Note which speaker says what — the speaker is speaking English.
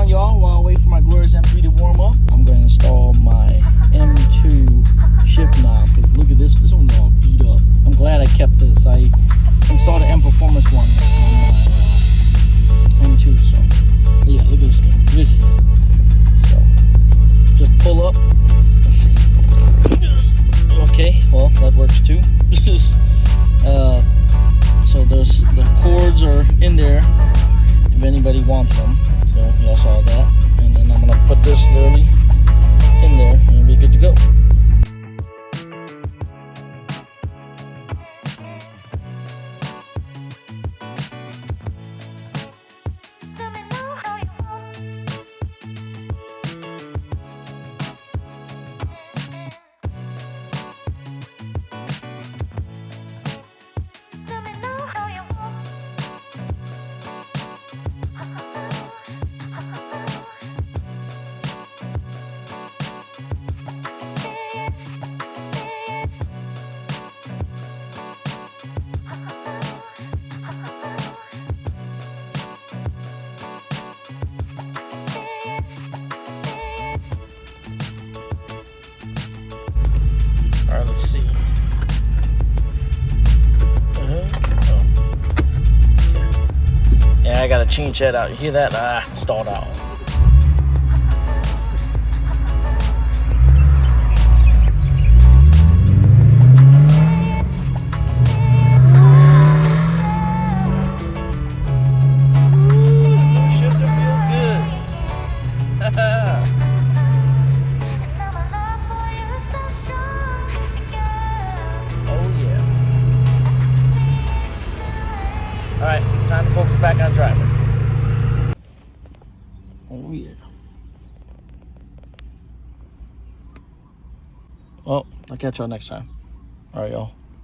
Speaker 1: on, y'all, while I wait for my glorious M3 to warm up. I'm going to install my M2 shift knob, because look at this. This one's all beat up. I'm glad I kept this. I installed an M Performance one on my M2, so yeah, look at this thing. So just pull up. Let's see. Okay, well, that works too. So the cords are in there if anybody wants them. So y'all saw that. And then I'm gonna put this literally in there and it'll be good to go. All right, let's see. Yeah, I gotta change that out. You hear that? Stalled out. Shifter feels good. All right, time to focus back on driving. Oh yeah. Well, I'll catch y'all next time. All right, y'all.